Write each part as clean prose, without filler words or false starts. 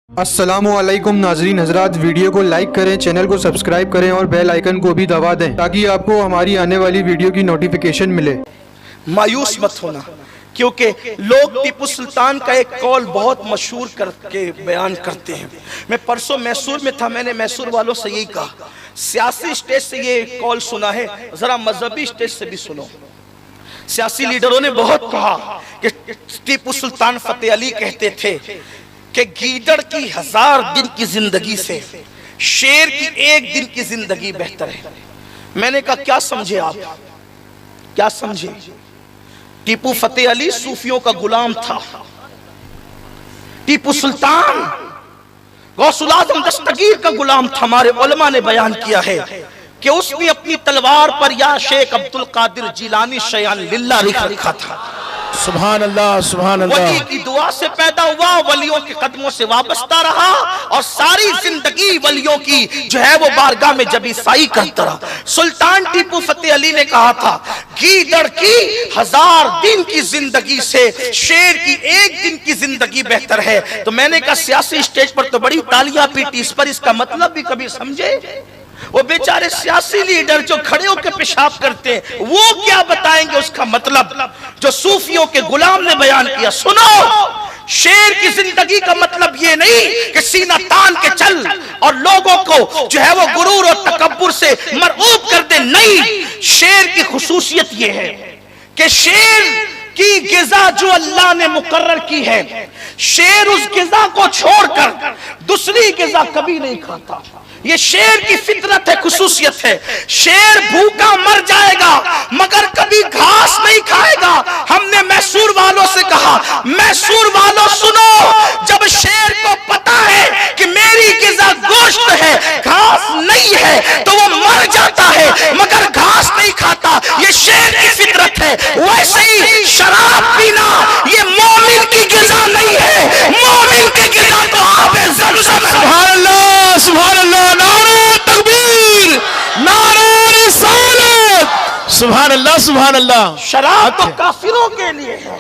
अस्सलामुअलैकुम नाजरीन हजरात, वीडियो को लाइक करें, चैनल को सब्सक्राइब करें और बेल आइकन को भी दबा दें ताकि आपको हमारी आने वाली वीडियो की नोटिफिकेशन मिले। मायूस मत होना, क्योंकि लोग टीपू सुल्तान का एक कौल बहुत मशहूर करके बयान करते हैं। मैं परसों मैसूर में था, मैंने मैसूर वालों से यही कहा, सियासी स्टेज से ये कौल सुना है, जरा मजहबी स्टेज से भी सुनो। सियासी लीडरों ने बहुत कहा कि टीपू सुल्तान फतेह अली कहते थे कि गीदड़ की 1000 दिन की जिंदगी से शेर की 1 दिन की जिंदगी बेहतर है। मैंने कहा क्या समझे आप, क्या समझे? टीपू फतेह अली सूफियों का गुलाम था। टीपू सुल्तान गौसुल आजम दस्तगीर का गुलाम था। हमारे उलमा ने बयान किया है कि उसने अपनी तलवार पर या शेख अब्दुल कादिर जिलानी शयान लिल्ला लिख रखा था। सुभान अल्लाह, सुभान अल्लाह। वली की दुआ से पैदा हुआ, वलियों के कदमों से वाबस्ता रहा और सारी जिंदगी वलियों की जो है वो बारगाह में जबी साई करता रहा। सुल्तान टीपू फतेह अली ने कहा था, गीदड़ की 1000 दिन की जिंदगी से शेर की 1 दिन की जिंदगी बेहतर है। तो मैंने कहा सियासी स्टेज पर तो बड़ी तालियां पीटी, इस पर इसका मतलब भी कभी समझे? वो बेचारे सियासी लीडर जो खड़े होकर पेशाब करते हैं वो क्या बताएंगे उसका मतलब, जो सूफियों के गुलाम ने बयान किया। सुनो, शेर की जिंदगी का मतलब ये नहीं कि सीना तान के चल और लोगों को जो है वो गुरूर और तकब्बुर से मरऊब कर दे। नहीं, शेर की खुसूसियत ये है कि शेर की गिज़ा जो अल्लाह ने मुकर्रर की है, शेर उस गिज़ा को छोड़कर दूसरी गिज़ा कभी नहीं खाता। ये शेर की फितरत है, खुसूसियत है। शेर भूखा मर जाएगा मगर कभी घास नहीं खाएगा। हमने मैसूर वालों से कहा, मैसूर वालों सुनो, जब शेर को पता है कि मेरी गिज़ा गोश्त है, घास नहीं है, तो वो मर जाता है मगर घास नहीं खाता। ये शेर की फितरत है। वैसे ही शराब पीना ये मोमिन की गिज़ा नहीं है। मोमिन की गिज़ा तो आबे ज़मज़म है। सुभान अल्लाह, सुभान अल्लाह। नारे तकबीर, नारे रिसालत। सुभान अल्लाह, सुभान अल्लाह। शराब तो काफिरों के लिए है,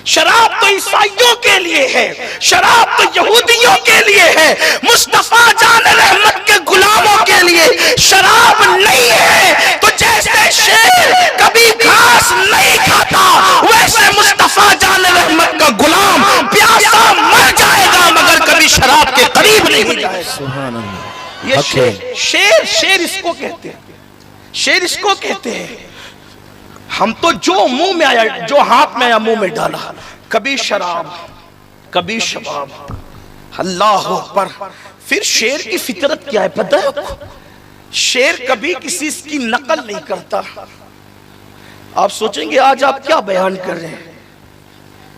शराब तो ईसाइयों के लिए है, शराब तो यहूदियों के लिए है, मुस्तफा जान रहमत के गुलामों के लिए शराब नहीं है। तो जैसे शेर कभी घास नहीं खाता, वैसे मुस्तफा जान रहमत का गुलाम प्यासा मर जाएगा मगर कभी शराब के करीब नहीं जाएगा। सुभान अल्लाह। ये शेर इसको कहते हैं, शेर इसको कहते हैं। हम तो जो मुंह में आया, जो हाथ में आया मुंह में डाला, कभी शराब कभी शबाब। अल्लाह अकबर। फिर शेर की फितरत क्या है पता है? शेर कभी किसी की नकल नहीं करता। आप सोचेंगे आज आप क्या बयान कर रहे हैं,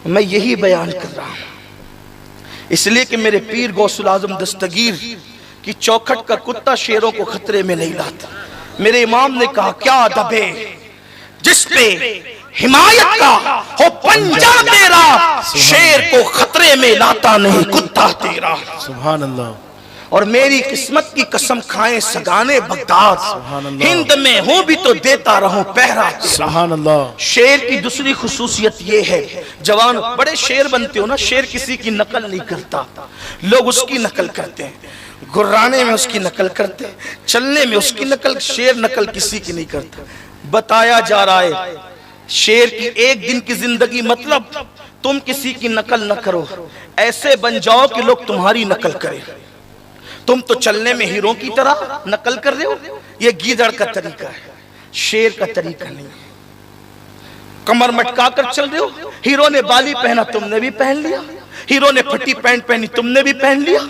मैं यही बयान कर रहा हूं। इसलिए कि मेरे पीर गौसुल आजम दस्तगीर कि चौखट का कुत्ता शेरों को खतरे में नहीं लाता। मेरे इमाम ने कहा, क्या अदब है जिस पे हिमायत का हो पंजा तेरा, शेर को खतरे में लाता नहीं कुत्ता तेरा। सुभान अल्लाह। और मेरी किस्मत की कसम खाए सगाने बगदाद, हिंद में हूं भी तो देता रहूं पहरा तेरा। सुभान अल्लाह। शेर की दूसरी खुसूसियत ये है, जवान बड़े शेर बनते हो ना, शेर किसी की नकल नहीं करता, लोग उसकी नकल करते हैं। गुर्राने में उसकी नकल करते, चलने में उसकी नकल। शेर नकल किसी की नहीं करता। बताया जा रहा है शेर की 1 दिन की जिंदगी मतलब तुम किसी की नकल न करो, ऐसे बन जाओ कि लोग तुम्हारी नकल करें। तुम तो चलने में हीरो की तरह नकल कर रहे हो, ये गीदड़ का तरीका है, शेर का तरीका नहीं। कमर मटका कर चल रहे हो, हीरो ने बाली पहना तुमने भी पहन लिया, हीरो ने फटी पैंट पहनी तुमने भी पहन लिया,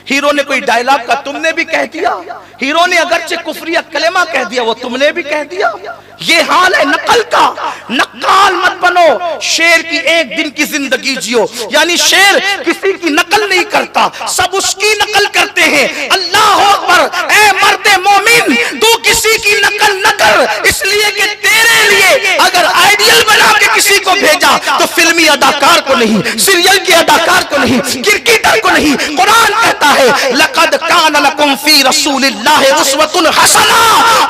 हीरो ने कोई डायलॉग का तुमने भी कह दिया, हीरो ने अगरचे कुफरिया कलेमा कह दिया वो तुमने भी कह दिया। ये हाल है नकल का। नक्काल मत बनो, शेर की 1 दिन की जिंदगी जियो। यानी शेर किसी की नकल नहीं करता, सब उसकी नकल करते हैं। अल्लाह अकबर। ऐ मर्दे मोमिन, तू किसी की नकल न कर, इसलिए कि तेरे लिए अगर आइडियल बना के किसी को भेजा तो फिल्मी अदाकार को नहीं, सीरियल के अदाकार को नहीं, क्रिकेटर को नहीं। कुरान कहता है, लक़द कान लकुम फी रसूलिल्लाहि उस्वतुन हसना।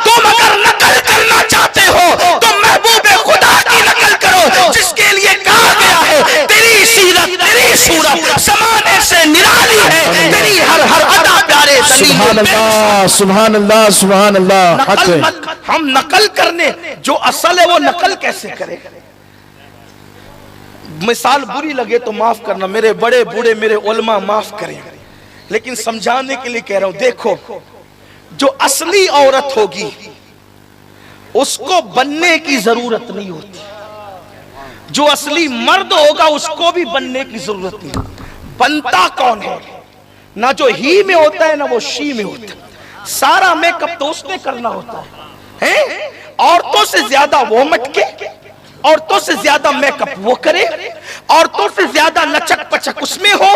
तुम अगर नकल करना चाहते हो तो महबूबे खुदा की नकल करो, जिसके लिए कहा गया है तेरी सीरत तेरी सूरत समाने से निराली है। सुभान अल्लाह, सुभान अल्लाह, सुभान अल्लाह। नकल मत, हम नकल करने, जो असल है वो नकल कैसे करें। मिसाल बुरी लगे तो माफ करना, मेरे बड़े बूढ़े मेरे उलमा माफ करें, लेकिन समझाने के लिए कह रहा हूं। देखो, जो असली औरत होगी उसको बनने की जरूरत नहीं होती, जो असली मर्द होगा उसको भी बनने की जरूरत नहीं। बनता कौन है? ना जो ही में होता है ना वो शी में होता है। सारा मेकअप तो उसने करना होता है? औरतों से ज्यादा वो मटके, औरतों से ज्यादा मेकअप वो करे, औरतों से ज्यादा लचक पचक उसमें हो,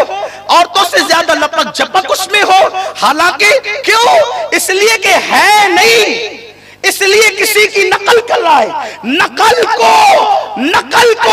औरतों से ज्यादा लपक झपक उसमें हो। हालांकि क्यों? इसलिए कि है नहीं, इसलिए किसी की नकल कर रहा है। नकल को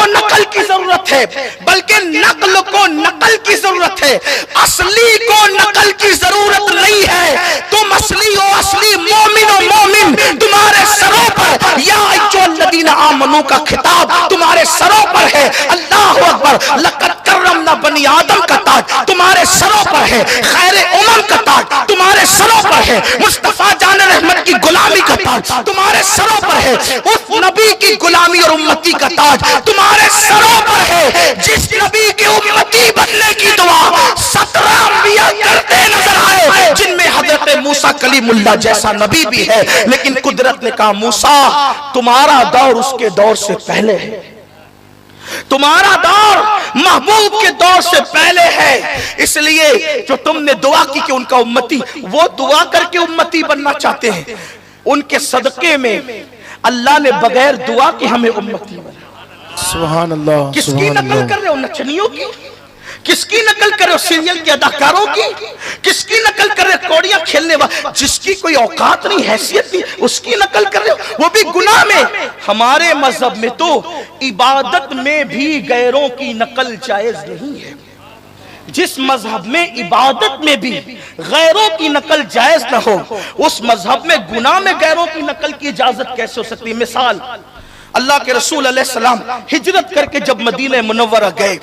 नकल की जरूरत है, बल्कि नकल को नकल की जरूरत है, असली को नकल की जरूरत नहीं है। तुम असली हो, असली मोमिन हो, मोमिन तुम्हारे सरों पर, या अय्युहल्लज़ीना आमनू का खिताब तुम्हारे सरों पर है। अल्लाहु अकबर, लक़द कर्रमना बनी आदम का ताज तुम्हारे सरों पर है, खैर उमम का ताज तुम्हारे सरों पर है, मुस्तफा जान रहमत की गुलामी का ताज तुम्हारे सरों पर है, उस नबी की गुलामी और उम्मती का ताज तुम्हारे सरों पर है। जिस नबी के उम्मती बनने की दुआ 17 अंबिया करते नजर आए, जिनमें हजरत मूसा कलीमुल्लाह जैसा नबी भी है, लेकिन कुदरत ने कहा मूसा तुम्हारा दौर उसके दौर से पहले है, तुम्हारा दौर महबूब के दौर से पहले है। इसलिए जो तुमने दुआ की कि उनका उम्मती, वो दुआ करके उम्मती बनना चाहते हैं, उनके सदके में अल्लाह ने बगैर दुआ के हमें उम्मती बना। सुभान अल्लाह। किसकी नकल कर रहे हो? नचनियों की? किसकी नकल कर रहे हो? सीरियल के अदाकारों की? किसकी नकल कर रहे हो? कौड़ियां खेलने वाले, जिसकी कोई औकात नहीं, हैसियत नहीं, उसकी नकल कर रहे हो, वो भी गुनाह में। हमारे मजहब में तो इबादत में भी गैरों की नकल जायज नहीं है। जिस मजहब में इबादत में भी गैरों की नकल जायज न हो, उस मजहब में गुनाह में गैरों की नकल की इजाजत कैसे हो सकती है? मिसाल, अल्लाह के रसूल अलैहिस्सलाम हिजरत करके जब मदीना मुनव्वरा गए,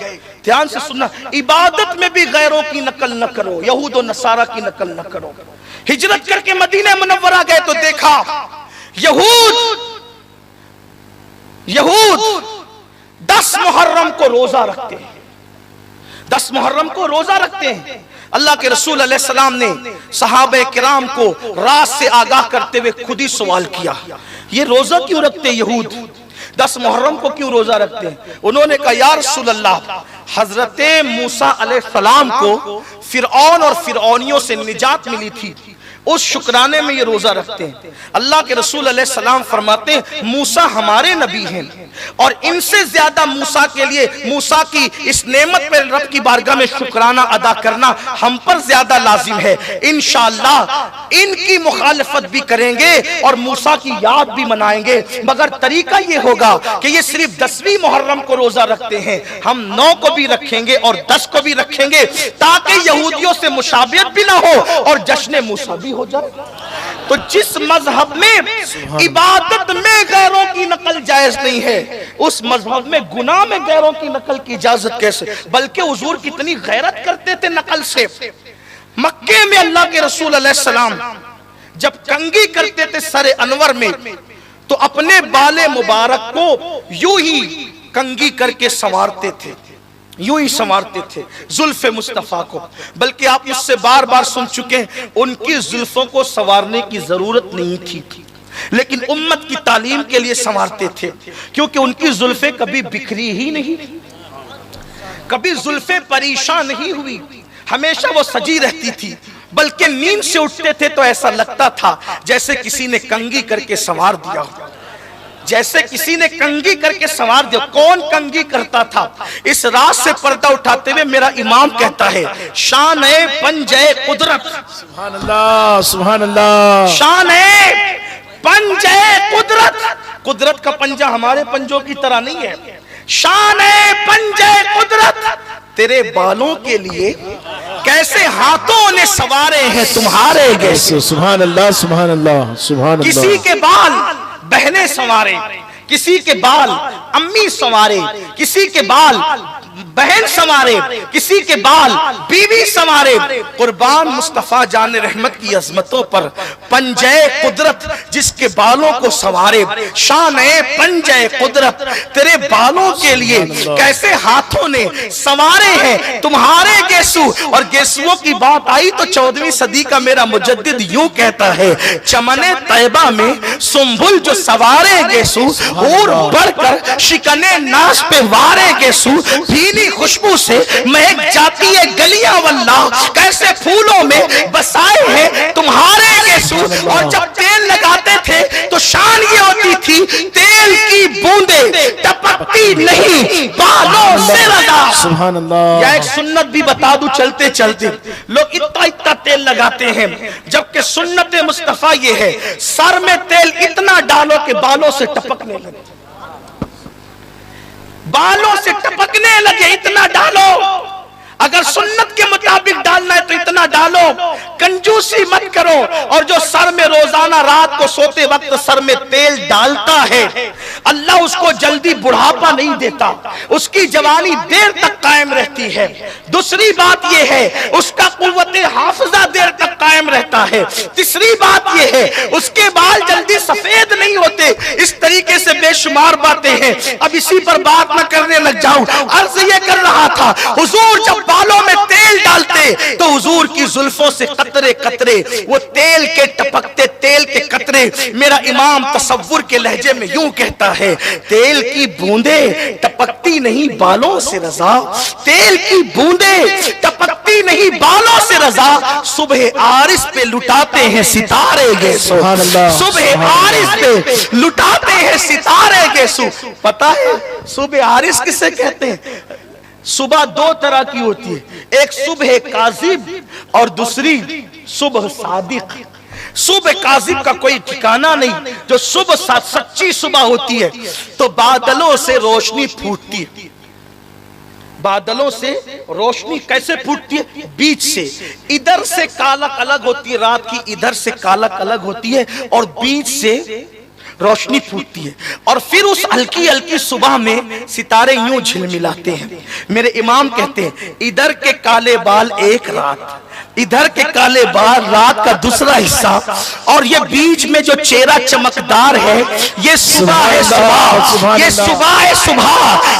ध्यान से सुनना, इबादत में भी गैरों की नकल न करो, यहूद और नसारा की नकल न करो। हिजरत करके मदीना मुनव्वरा गए तो देखा यहूद 10 मुहर्रम को रोजा रखते हैं, 10 मुहर्रम को रोजा रखते हैं। अल्लाह के रसूल अलैहिस्सलाम ने सहाबे किराम को रात से आगाह करते हुए खुद ही सवाल किया, ये रोजा क्यों रखते यहूद, 10 मुहर्रम को क्यों रोजा रखते हैं? उन्होंने कहा या रसूल अल्लाह, हजरत मूसा अलैहिस्सलाम को फिरऔन और फिरौनियों से निजात मिली थी, उस शुक्राने में ये रोजा रखते हैं। अल्लाह के रसूल अलैहिस्सलाम फरमाते हैं मूसा हमारे नबी हैं और इनसे ज्यादा मूसा के लिए, मूसा की इस नेमत पर रब की बारगाह में शुक्राना अदा करना हम पर ज्यादा लाजिम है। इंशाअल्लाह इनकी मुखालफत भी करेंगे और मूसा की याद भी मनाएंगे, मगर तरीका ये होगा कि ये सिर्फ 10वीं मुहर्रम को रोजा रखते हैं, हम 9 को भी रखेंगे और 10 को भी रखेंगे, ताकि यहूदियों से मुशाबियत भी ना हो और जश्न मूसा भी हो जाए। तो जिस मजहब में इबादत में गैरों की नकल जायज नहीं है, उस मजहब में गुनाह में गैरों की नकल की इजाजत कैसे? बल्कि हुजूर कितनी गैरत करते थे नकल से। मक्के में अल्लाह के रसूल अलैहिस्सलाम जब कंघी करते थे सरे अनवर में, तो अपने बाले मुबारक को यूं ही कंघी करके संवारते थे, यूं ही संवारते थे जुल्फे मुस्तफा को। बल्कि आप मुझसे बार बार सुन चुके हैं, उनकी जुल्फों को संवारने की जरूरत नहीं थी, लेकिन उम्मत की तालीम के लिए संवारते थे, क्योंकि उनकी जुल्फे कभी बिखरी ही नहीं, कभी जुल्फे परेशान नहीं हुई, हमेशा वो सजी रहती थी। बल्कि नींद से उठते थे तो ऐसा लगता था जैसे किसी ने कंघी करके संवार दिया हो, जैसे किसी ने कंघी करके संवार दिया। कौन कंघी करता था? इस रात से पर्दा उठाते हुए मेरा इमाम कहता है, शान है पंजे कुदरत, सुभान अल्लाह, सुभान अल्लाह, शान है पंजे कुदरत। कुदरत का पंजा हमारे पंजों की तरह नहीं है। शान है पंजे कुदरत, तेरे बालों के लिए कैसे हाथों ने सवारे हैं तुम्हारे जैसे। सुभान अल्लाह, सुभान अल्लाह, सुभान अल्लाह। किसी के बाल बहनें संवारे, किसी के बाल अम्मी संवारे, किसी के बाल बहन संवारे, किसी के बाल बीवी संवारे। कुर्बान मुस्तफा जान रहमत की अजमतों पर पंजे कुदरत जिसके बालों को संवारे। शान ए पंजे कुदरत तेरे बालों के लिए कैसे हाथों ने संवारे हैं तुम्हारे गेसु। और गेसुओं की बात आई तो 14वीं सदी का मेरा मुजद्दिद यूं कहता है, चमने तैबा में सुंबुल जो सवारे गेसु और बढ़कर शिकने नाश पे वारे गेसु। भीनी खुशबू से महक जाती है गलियां वल्ला, कैसे फूलों में बसाए हैं तुम्हारे गेसु। और जब तेल लगाते थे तो शान ये होती थी, तेल की बूंदे टपकती नहीं बालों से रजा। सुभान अल्लाह। या एक सुन्नत भी बता दूं चलते चलते, लोग इतना इतना तेल लगाते हैं, जबकि सुन्नत मुस्तफा ये है, सर में तेल इतना डालो कि बालों से टपकने लगे, बालों से टपकने लगे, इतना डालो। अगर सुन्नत के मुताबिक डालना है तो इतना डालो, कंजूसी मत करो। और जो सर में रोजाना रात को सोते वक्त सर में तेल डालता है, अल्लाह उसको जल्दी बुढ़ापा नहीं देता, उसकी जवानी देर तक कायम रहती है। दूसरी बात यह है, उसका कुव्वते हाफिजा देर तक कायम रहता है। तीसरी बात यह है, उसके बाल जल्दी सफेद नहीं होते। इस तरीके से बेशुमार बातें हैं, अब इसी पर बात न करने लग जाऊं। अर्ज ये कर रहा था, हुजूर जब बालों में तेल डालते तो हुजूर की जुल्फों से कतरे कतरे वो तेल के टपकते, तेल के कतरे। मेरा इमाम तसव्वुर के लहजे में यूं कहता है, तेल की बूंदे टपकती नहीं बालों से रजा, तेल की बूंदे टपकती नहीं बालों से रजा। सुबह आरिस पे लुटाते हैं सितारे गेसु, सुबह आरिस पे लुटाते हैं सितारे गेसु। पता है सुबह आरिस किसे कहते हैं? सुबह दो तरह की होती है, एक सुबह काजिब और दूसरी सुबह सादिक। सुबह काजिब का कोई ठिकाना नहीं, जो सुबह सच्ची सुबह होती है तो बादलों से रोशनी फूटती है। बादलों से रोशनी कैसे फूटती है? बीच से, इधर से कालक अलग होती है रात की, इधर से कालक अलग होती है और बीच से रोशनी फूटती है। और फिर उस हल्की हल्की सुबह में सितारे यूं झिलमिलाते हैं। मेरे इमाम कहते हैं, इधर के काले बाल एक रात, इधर के काले बाल रात का दूसरा हिस्सा, और ये बीच में जो चेहरा चमकदार है ये सुबह है सुबह, ये सुबह है सुबह,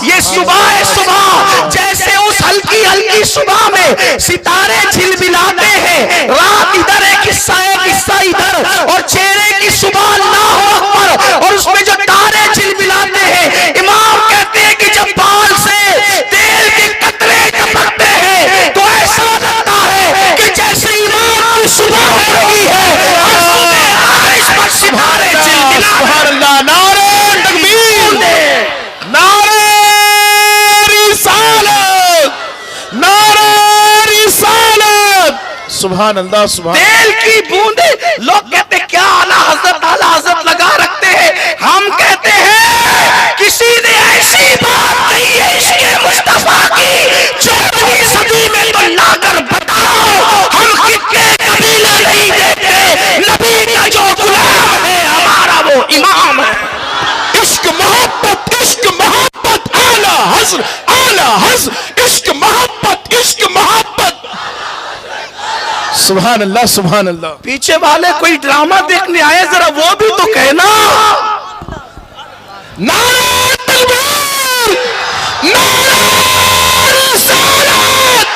ये सुबह है सुबह। जैसे उस हल्की हल्की सुबह में सितारे झिलमिलाते हैं, रात इधर एक हिस्सा इधर, और चेहरे की सुबह अल्लाह अकबर, और उसमें जो तारे झिलमिलाते हैं। इमाम कहते हैं कि जब बाल से तेल के कतरे टपकते हैं तो ऐसा लगता है कि जैसे इमाम की सुबह हो रही है और सुबह आरिश पर सितारे झिलमिलाते हैं। नारे तकबीर, नारे रिसालत, नारे रिसालत। सुभान अल्लाह, सुभान। तेल की बूंदे, लोग कहते हैं क्या आला हजरत लगा रखते हैं। हम कहते हैं किसी ने ऐसी बात कही है इसके मुस्तफा की 14वीं सदी में, तो लाकर बताओ हम कितने कबीले नहीं देते। नबी का जो गुलाम है हमारा वो इमाम है। इश्क मोहब्बत, इश्क मोहब्बत, आला हज़्र, आला हज़्र, इश्क मोहब्बत, इश्क मोहब्बत। सुभान अल्लाह, सुभान अल्लाह। पीछे वाले कोई ड्रामा देखने आए, जरा वो भी तो कहना। नारे तकबीर, नारे रिसालत,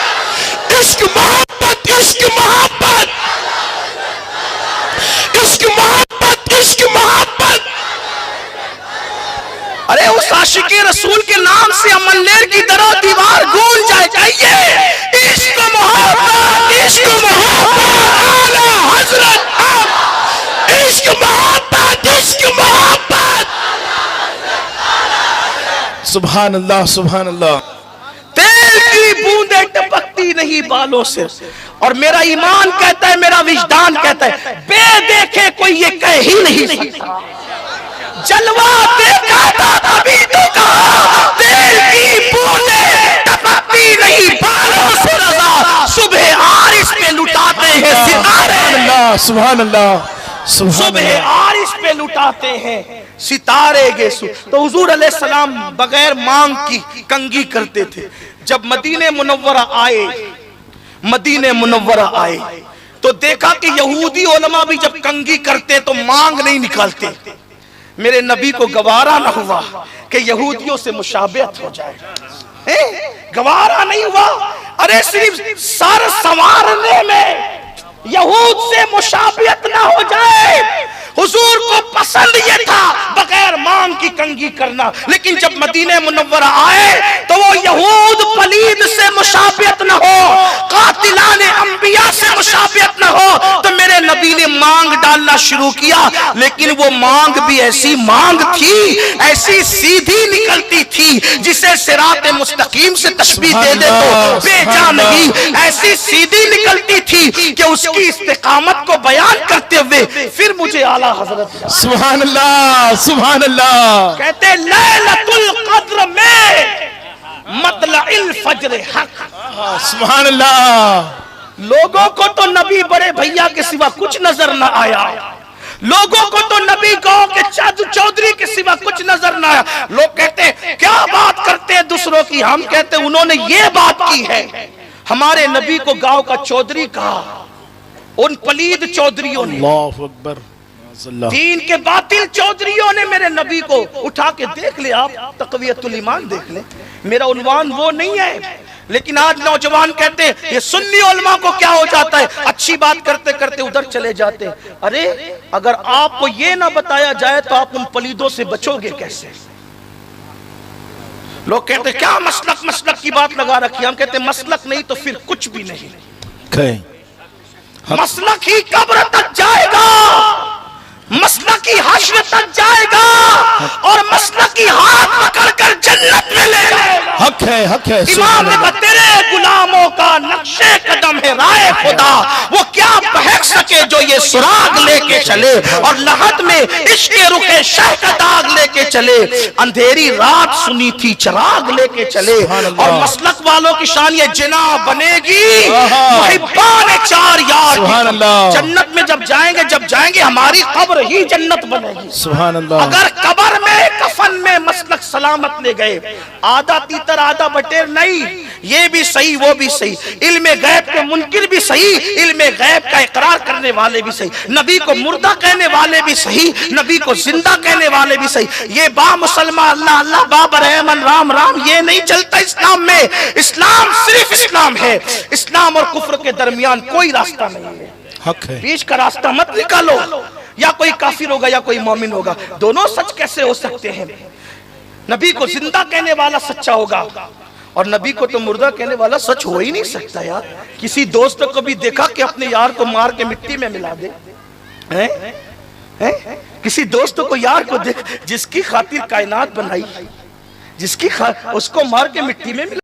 इश्क मोहब्बत, इश्क मोहब्बत, इश्क मोहब्बत, इश्क मोहब्बत। अरे उस आशिके रसूल के नाम से अमलेर की तरह दीवार गूंज जाए। चाहिए इश्क मोहब्बत, इश्क मोहब्बत, आला हज़रत, इश्क मोहब्बत, इश्क मोहब्बत। सुभान अल्लाह, सुभान अल्लाह। तेल की बूंदें टपकती नहीं बालों से, और मेरा ईमान कहता है, मेरा विजदान कहता है, बेदेखे कोई ये कह ही नहीं सकता। जलवा देखा था तभी तो कहा, तेल की बूंदें टपकती नहीं बालों से रजा। सुबह आरिश पे लुटाते हैं सितारे, सुभान अल्लाह। सुबह आरिश पे लुटाते हैं सितारे गेसु। तो हुजूर अलैहिस्सलाम बगैर मांग की कंगी करते थे। जब मदीने मुनव्वरा आए तो देखा कि यहूदी उलमा भी जब कंघी करते तो मांग नहीं निकालते। मेरे नबी को गवारा न हुआ कि यहूदियों से मुशाबहत हो जाए, गवारा नहीं हुआ। अरे सिर्फ सर संवारने में यहूद से मुशाबहत ना हो जाए, हुजूर को पसंद ये था बगैर मांग की कंघी करना। लेकिन जब मदीने मुनव्वरा आए तो वो यहूद पलीद से मुशाबहत न हो, कातिलाने अंबिया से मुशाबहत न हो, तो मेरे नबी ने मांग डालना शुरू किया। लेकिन वो मांग भी ऐसी मांग थी, ऐसी सीधी निकलती थी जिसे सिराते मुस्तकीम से तशबीह दे दे तो बेजा नहीं, ऐसी सीधी निकलती थी कि उसकी इस्तिकामत को बयान करते हुए फिर मुझे आला हजरत सुभान अल्लाह, सुभान अल्लाह कहते लैलतुल कद्र में मतलइल फज्र हक। सुभान अल्लाह। लोगों को तो नबी बड़े भैया के सिवा कुछ नजर न आया, लोगों को तो नबी गांव के चाचू चौधरी के सिवा कुछ नजर न आया। लोग कहते क्या बात करते हैं दूसरों की, हम कहते उन्होंने ये बात की है। हमारे नबी को गांव का चौधरी कहा, उन पलीद चौधरियों ने, अल्लाहु अकबर, दीन के बातिल चौधरियों ने मेरे नबी को उठा के देख ले, आप तक़वियतुल ईमान देख ले। मेरा उन्वान वो नहीं है, लेकिन आज नौजवान कहते हैं ये सुन्नी उलमा को क्या हो जाता है, अच्छी बात करते करते उधर चले जाते। अरे अगर आपको ये ना बताया जाए तो आप उन पलीदों से बचोगे कैसे? लोग कहते क्या मसलक की बात लगा रखी, हम कहते मसलक नहीं तो फिर कुछ भी नहीं। मसलक ही कब्र तक जाएगा, मसलक ही हश्र तक जाएगा, और मसलक ही हाथ पकड़कर जन्नत में ले जाएगा। हक है, हक है। इमाम ने कहा तेरे गुलामों का नक्शे कदम है राय खुदा, वो क्या बहक सके जो ये सुराग लेके चले, और लहद में इश्क रुखे शह का दाग लेके चले। अंधेरी रात सुनी थी चिराग लेके चले, और मसलक वालों की शान ये जिना बनेगी मुहिब्बान चार यार। जन्नत में जब जाएंगे हमारी कब्र ही जन्नत बनेगी। सुभान अल्लाह। अगर कब्र में कफन में मसलक सलामत ले गए, आधा तीतर आधा बटेर नहीं, ये भी सही वो भी सही, इल्मे गैब के मुनकिर भी सही, इल्मे गैब का इकरार करने वाले भी सही, नबी को मुर्दा कहने वाले भी सही, नबी को जिंदा कहने वाले भी सही। ये बा मुसलमान अल्लाह अल्लाह बाबर रहमान राम राम ये नहीं चलता इस्लाम में। इस्लाम सिर्फ इस्लाम है, इस्लाम और कुफ्र के दरमियान कोई रास्ता नहीं है। हक है। बीच का रास्ता मत निकालो, या कोई काफिर होगा या कोई मोमिन होगा, दोनों सच कैसे हो सकते हैं? नबी को जिंदा कहने वाला सच्चा होगा, और नबी को तो मुर्दा कहने वाला सच हो ही नहीं सकता। यार किसी दोस्त को भी देखा कि अपने यार को मार के मिट्टी में मिला दे? किसी दोस्त को यार को देख जिसकी खातिर कायनात बनाई, उसको मार के मिट्टी में मिला